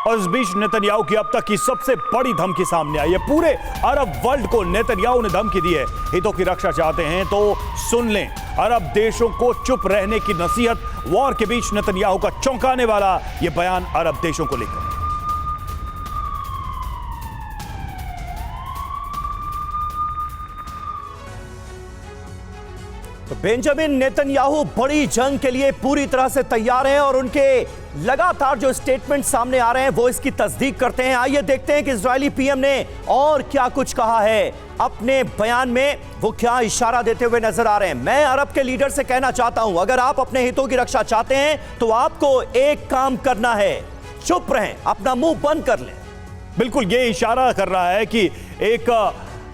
और इस बीच नेतन्याहू की अब तक की सबसे बड़ी धमकी सामने आई है। पूरे अरब वर्ल्ड को नेतन्याहू ने धमकी दी है। हितों की रक्षा चाहते हैं तो सुन लें, अरब देशों को चुप रहने की नसीहत। वॉर के बीच नेतन्याहू का चौंकाने वाला यह बयान अरब देशों को लेकर। तो बेंजामिन नेतन्याहू बड़ी जंग के लिए पूरी तरह से तैयार हैं और उनके लगातार जो स्टेटमेंट सामने आ रहे हैं वो इसकी तस्दीक करते हैं। आइए देखते हैं कि इजरायली पीएम ने और क्या कुछ कहा है। अपने बयान में वो क्या इशारा देते हुए नजर आ रहे हैं। मैं अरब के लीडर से कहना चाहता हूं, अगर आप अपने हितों की रक्षा चाहते हैं तो आपको एक काम करना है, चुप रहें, अपना मुंह बंद कर लें। बिल्कुल ये इशारा कर रहा है कि एक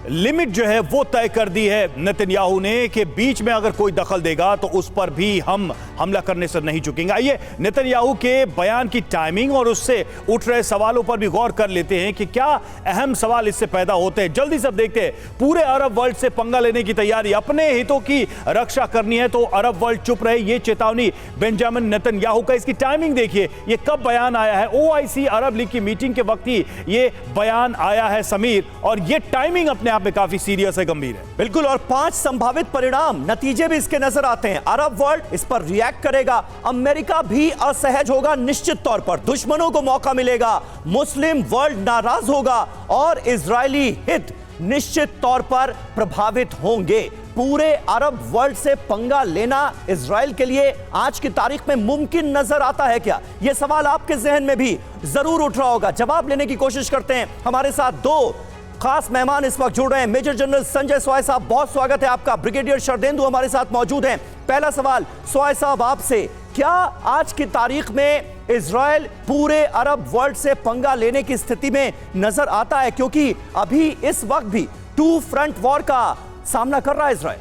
लिमिट जो है वो तय कर दी है नेतन्याहू ने कि बीच में अगर कोई दखल देगा तो उस पर भी हम हमला करने से नहीं चुकेंगे। आइए नेतन्याहू के बयान की टाइमिंग और उससे उठ रहे सवालों पर भी गौर कर लेते हैं कि क्या अहम सवाल इससे पैदा होते हैं। जल्दी से देखते हैं। पूरे अरब वर्ल्ड से पंगा लेने की तैयारी, अपने हितों की रक्षा करनी है तो अरब वर्ल्ड चुप रहे, ये चेतावनी बेंजामिन नेतन्याहू का। इसकी टाइमिंग देखिए, ये कब बयान आया है। OIC अरब लीग की मीटिंग के वक्त ही ये बयान आया है समीर, और ये टाइमिंग अपने आप में काफी सीरियस है, गंभीर है। बिल्कुल, और 5 संभावित परिणाम, नतीजे भी इसके नजर आते हैं। अरब वर्ल्ड इस पर रिएक्ट करेगा, अमेरिका भी असहज होगा निश्चित तौर पर, दुश्मनों को मौका मिलेगा, मुस्लिम वर्ल्ड नाराज होगा और इजरायली हित निश्चित तौर पर प्रभावित होंगे। पूरे अरब वर्ल्ड से पंगा लेना इजराइल के लिए आज की तारीख में मुमकिन नजर आता है क्या? यह सवाल आपके जहन में भी जरूर उठ रहा होगा। जवाब लेने की कोशिश करते हैं। हमारे साथ 2 खास मेहमान इस वक्त जुड़ रहे हैं। मेजर जनरल संजय स्वाय साहब, बहुत स्वागत है आपका। ब्रिगेडियर शरदेंदु हमारे साथ मौजूद हैं। पहला सवाल स्वाय साहब आपसे, क्या आज की तारीख में इजराइल पूरे अरब वर्ल्ड से पंगा लेने की स्थिति में नजर आता है? क्योंकि अभी इस वक्त भी 2 फ्रंट वॉर का सामना कर रहा है इजराइल।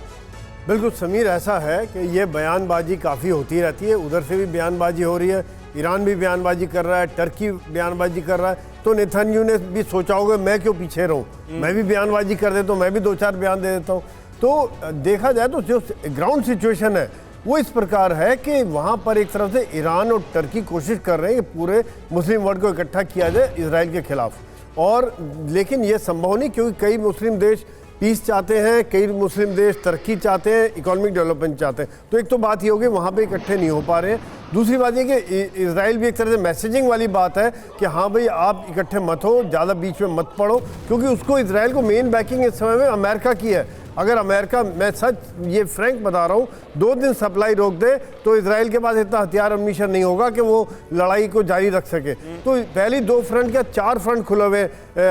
बिल्कुल समीर, ऐसा है कि ये बयानबाजी काफ़ी होती रहती है। उधर से भी बयानबाजी हो रही है, ईरान भी बयानबाजी कर रहा है, टर्की बयानबाजी कर रहा है। तो नेतन्याहू ने भी सोचा होगा मैं क्यों पीछे रहूं, मैं भी बयानबाजी कर देता हूं, मैं भी 2-4 बयान दे देता हूं। तो देखा जाए तो जो ग्राउंड सिचुएशन है वो इस प्रकार है कि वहाँ पर एक तरफ से ईरान और टर्की कोशिश कर रहे हैं कि पूरे मुस्लिम वर्ल्ड को इकट्ठा किया जाए इजराइल के खिलाफ, और लेकिन ये संभव नहीं, क्योंकि कई मुस्लिम देश पीस चाहते हैं, कई मुस्लिम देश तरक्की चाहते हैं, इकोनॉमिक डेवलपमेंट चाहते हैं। तो एक तो बात ये होगी वहाँ पे इकट्ठे नहीं हो पा रहे हैं। दूसरी बात ये कि इजराइल भी एक तरह से मैसेजिंग वाली बात है कि हाँ भाई आप इकट्ठे मत हो, ज़्यादा बीच में मत पड़ो, क्योंकि उसको इजराइल को मेन बैकिंग इस समय में अमेरिका की है। अगर अमेरिका, मैं सच ये फ्रैंक बता रहा हूँ, 2 दिन सप्लाई रोक दे तो इजराइल के पास इतना हथियार अम्यूनिशन नहीं होगा कि वो लड़ाई को जारी रख सके। तो पहली 2 फ्रंट क्या 4 फ्रंट खुले हुए,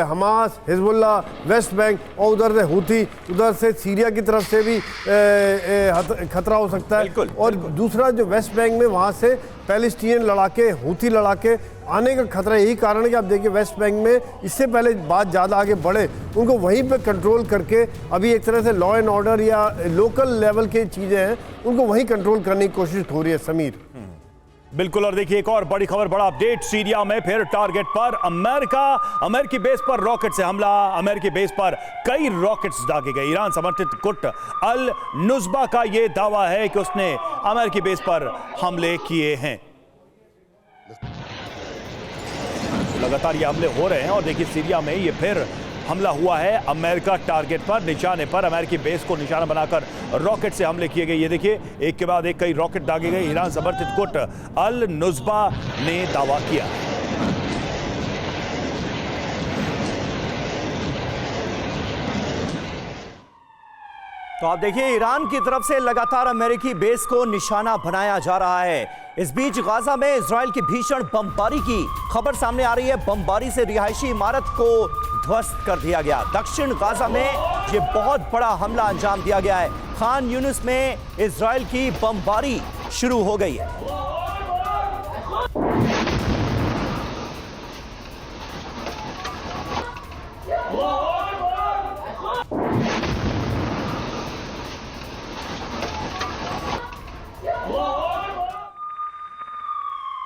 हमास, हिजबुल्ला, वेस्ट बैंक, और उधर से हूथी, उधर से सीरिया की तरफ से भी खतरा हो सकता है। और दूसरा जो वेस्ट बैंक में वहाँ से पैलेस्टीनियन लड़ाके, हूथी लड़ाके आने का खतरा। यही कारण है कि आप देखिए वेस्ट बैंक में इससे पहले बात ज़्यादा आगे बढ़े, उनको वहीं पे कंट्रोल करके अभी एक तरह से लॉ एंड ऑर्डर या लोकल लेवल की चीज़ें हैं उनको वहीं कंट्रोल करने की कोशिश हो रही है समीर। बिल्कुल, और देखिए एक और बड़ी खबर, बड़ा अपडेट। सीरिया में फिर टारगेट पर अमेरिकी बेस पर रॉकेट से हमला। अमेरिकी बेस पर कई रॉकेट्स दागे गए। ईरान समर्थित गुट अल नुस्बा का यह दावा है कि उसने अमेरिकी बेस पर हमले किए हैं। लगातार ये हमले हो रहे हैं और देखिए सीरिया में ये फिर हमला हुआ है। अमेरिका टारगेट पर, निशाने पर, अमेरिकी बेस को निशाना बनाकर रॉकेट से हमले किए गए। ये देखिए एक के बाद एक कई रॉकेट दागे गए। ईरान समर्थित गुट अल नुस्बा ने दावा किया। तो आप देखिए ईरान की तरफ से लगातार अमेरिकी बेस को निशाना बनाया जा रहा है। इस बीच गाजा में इजराइल की भीषण बमबारी की खबर सामने आ रही है। बमबारी से रिहायशी इमारत को ध्वस्त कर दिया गया। दक्षिण गाजा में यह बहुत बड़ा हमला अंजाम दिया गया है। खान यूनिस में इजराइल की बमबारी शुरू हो गई है।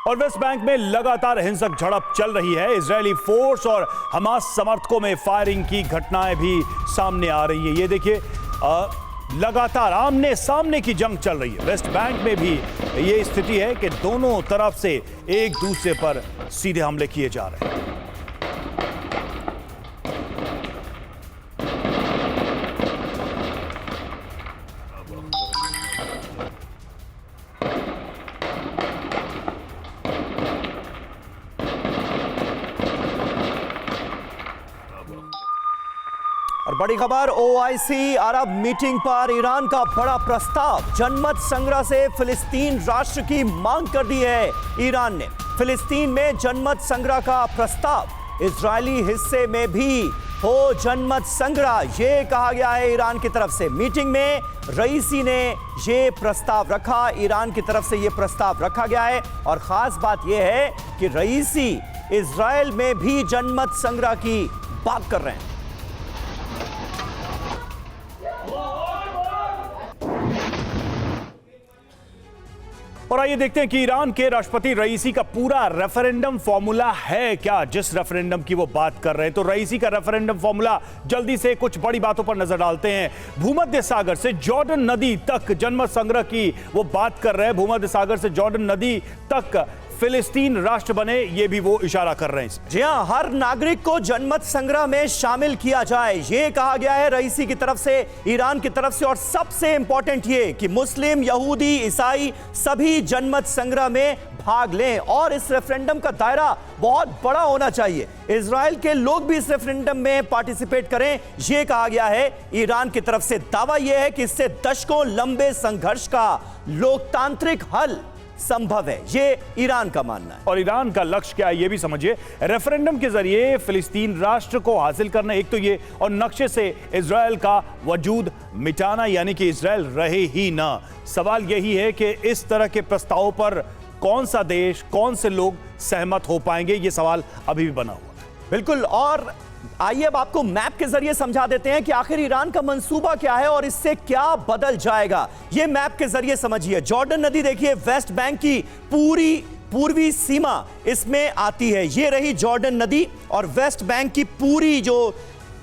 और वेस्ट बैंक में लगातार हिंसक झड़प चल रही है। इजरायली फोर्स और हमास समर्थकों में फायरिंग की घटनाएं भी सामने आ रही है। ये देखिए लगातार आमने सामने की जंग चल रही है। वेस्ट बैंक में भी ये स्थिति है कि दोनों तरफ से एक दूसरे पर सीधे हमले किए जा रहे हैं। और बड़ी खबर, ओआईसी अरब मीटिंग पर ईरान का बड़ा प्रस्ताव। जनमत संग्रह से फिलिस्तीन राष्ट्र की मांग कर दी है ईरान ने। फिलिस्तीन में जनमत संग्रह का प्रस्ताव, इजरायली हिस्से में भी हो जनमत संग्रह, ये कहा गया है ईरान की तरफ से। मीटिंग में रईसी ने ये प्रस्ताव रखा, ईरान की तरफ से ये प्रस्ताव रखा गया है। और खास बात यह है कि रईसी इजरायल में भी जनमत संग्रह की बात कर रहे हैं। और आइए देखते हैं कि ईरान के राष्ट्रपति रईसी का पूरा रेफरेंडम फॉर्मूला है क्या, जिस रेफरेंडम की वो बात कर रहे हैं। तो रईसी का रेफरेंडम फॉर्मूला, जल्दी से कुछ बड़ी बातों पर नजर डालते हैं। भूमध्य सागर से जॉर्डन नदी तक जनमत संग्रह की वो बात कर रहे हैं। भूमध्य सागर से जॉर्डन नदी तक फिलिस्तीन राष्ट्र बने, ये भी वो इशारा कर रहे हैं। जी हां, हर नागरिक को जनमत संग्रह में शामिल किया जाए, ये कहा गया है रईसी की तरफ से, ईरान की तरफ से। और सबसे इंपॉर्टेंट ये कि मुस्लिम, यहूदी, ईसाई सभी जनमत संग्रह में भाग लें। और इस रेफरेंडम का दायरा बहुत बड़ा होना चाहिए, इजराइल के लोग भी इस रेफरेंडम में पार्टिसिपेट करें, यह कहा गया है ईरान की तरफ से। दावा यह है कि इससे दशकों लंबे संघर्ष का लोकतांत्रिक हल संभव है, ये ईरान का मानना है। और ईरान का लक्ष्य क्या है ये भी समझिए। रेफरेंडम के जरिए फिलिस्तीन राष्ट्र को हासिल करना, एक तो ये, और नक्शे से इजराइल का वजूद मिटाना, यानी कि इजराइल रहे ही ना। सवाल यही है कि इस तरह के प्रस्तावों पर कौन सा देश, कौन से लोग सहमत हो पाएंगे, ये सवाल अभी भी बना हुआ है। बिल्कुल। और आइए अब आपको मैप के जरिए समझा देते हैं कि आखिर ईरान का मंसूबा क्या है और इससे क्या बदल जाएगा। ये मैप के जरिए समझिए। जॉर्डन नदी देखिए, वेस्ट बैंक की पूरी पूर्वी सीमा इसमें आती है। ये रही जॉर्डन नदी, और वेस्ट बैंक की पूरी जो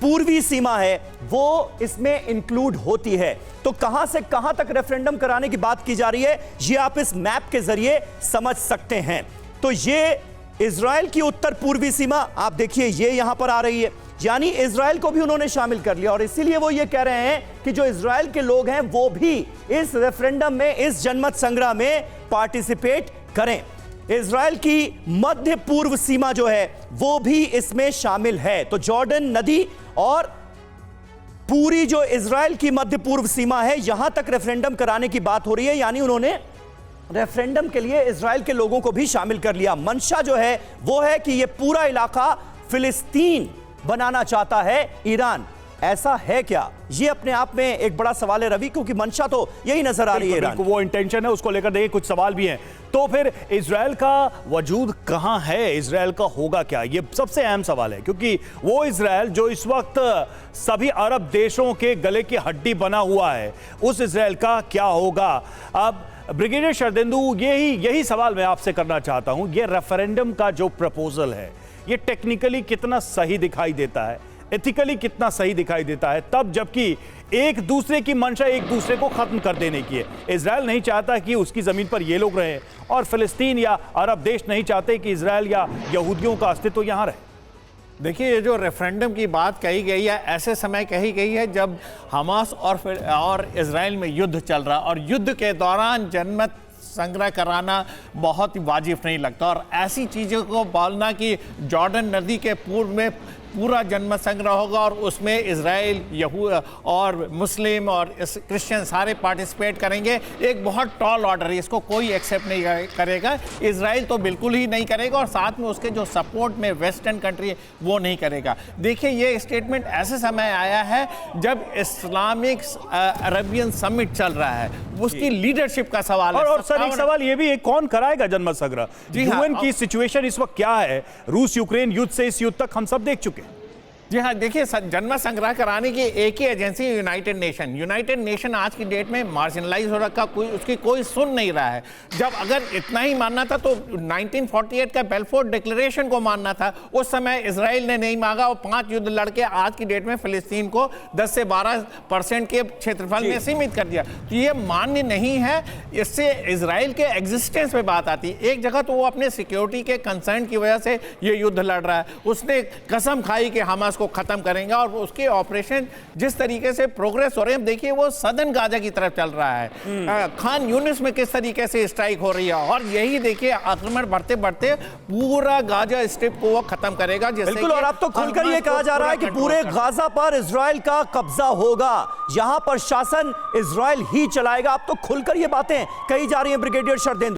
पूर्वी सीमा है वो इसमें इंक्लूड होती है। तो कहां से कहां तक रेफरेंडम कराने की बात की जा रही है, ये आप इस मैप के जरिए समझ सकते हैं। तो ये इजराइल की उत्तर पूर्वी सीमा आप देखिए, ये यहां पर आ रही है, यानी इजराइल को भी उन्होंने शामिल कर लिया। और इसीलिए वो ये कह रहे हैं कि जो इजराइल के लोग हैं वो भी इस रेफरेंडम में, इस जनमत संग्रह में पार्टिसिपेट करें। इजराइल की मध्य पूर्व सीमा जो है वो भी इसमें शामिल है। तो जॉर्डन नदी और पूरी जो इजराइल की मध्य पूर्व सीमा है, यहां तक रेफरेंडम कराने की बात हो रही है, यानी उन्होंने रेफरेंडम के लिए इजराइल के लोगों को भी शामिल कर लिया। मंशा जो है वो है कि ये पूरा इलाका फिलिस्तीन बनाना चाहता है ईरान। ऐसा है क्या, ये अपने आप में एक बड़ा सवाल है रवि, क्योंकि मंशा तो यही नजर आ रही है ईरान। वो इंटेंशन है, उसको लेकर देखिए कुछ सवाल भी हैं। तो फिर इजराइल का वजूद कहां है, इजराइल का होगा क्या, ये सबसे अहम सवाल है। क्योंकि वो इजराइल जो इस वक्त सभी अरब देशों के गले की हड्डी बना हुआ है, उस इजराइल का क्या होगा। अब ब्रिगेडियर शरदेंदु, यही सवाल मैं आपसे करना चाहता हूं। ये रेफरेंडम का जो प्रपोजल है, ये टेक्निकली कितना सही दिखाई देता है, एथिकली कितना सही दिखाई देता है, तब जबकि एक दूसरे की मंशा एक दूसरे को खत्म कर देने की है। इजराइल नहीं चाहता कि उसकी जमीन पर ये लोग रहें, और फिलिस्तीन या अरब देश नहीं चाहते कि इजराइल या यहूदियों का अस्तित्व यहां रहे। देखिए, ये जो रेफरेंडम की बात कही गई है, ऐसे समय कही गई है जब हमास और इजराइल में युद्ध चल रहा, और युद्ध के दौरान जनमत संग्रह कराना बहुत ही वाजिब नहीं लगता। और ऐसी चीज़ों को बोलना कि जॉर्डन नदी के पूर्व में पूरा जनमत संग्रह होगा और उसमें इजराइल, यहूद और मुस्लिम और क्रिश्चियन सारे पार्टिसिपेट करेंगे, एक बहुत टॉल ऑर्डर है, इसको कोई एक्सेप्ट नहीं करेगा। इजराइल तो बिल्कुल ही नहीं करेगा, और साथ में उसके जो सपोर्ट में वेस्टर्न कंट्री है वो नहीं करेगा। देखिए, ये स्टेटमेंट ऐसे समय आया है जब इस्लामिक अरबियन समिट चल रहा है, उसकी लीडरशिप का सवाल है। और सर, एक सवाल ये भी है, कौन कराएगा जनमत संग्रह। यूएन की सिचुएशन इस वक्त क्या है, रूस यूक्रेन युद्ध से इस युद्ध तक हम सब देख चुके हैं। जी हाँ, देखिए जनमत संग्रह कराने की एक ही एजेंसी यूनाइटेड नेशन आज की डेट में मार्जिनलाइज हो रखा, उसकी कोई सुन नहीं रहा है। जब अगर इतना ही मानना था तो 1948 का बेल्फोर डिक्लेरेशन को मानना था। उस समय इजराइल ने नहीं मांगा और 5 युद्ध लड़के आज की डेट में फिलिस्तीन को 10 से 12% के क्षेत्रफल में सीमित कर दिया। तो ये मान्य नहीं है। इससे इजराइल के एग्जिस्टेंस पे बात आती है। एक जगह तो वो अपने सिक्योरिटी के कंसर्न की वजह से ये युद्ध लड़ रहा है। उसने कसम खाई कि हमास को खत्म करेंगे और उसके ऑपरेशन जिस तरीके से प्रोग्रेस हो रहे हैं, देखिए वो सदर्न गाजा की तरफ चल रहा है। खान यूनिस में किस तरीके से स्ट्राइक हो रही है और यही देखिए आक्रमण बढ़ते बढ़ते पूरा गाजा स्ट्रिप को वो खत्म करेगा। बिल्कुल, और अब तो खुलकर ये कहा जा रहा है कि पूरे गाजा पर इजराइल का कब्जा होगा, यहां पर शासन इजराइल ही चलाएगा। अब तो खुलकर ये बातें कही जा रही हैं ब्रिगेडियर शरदेंदु।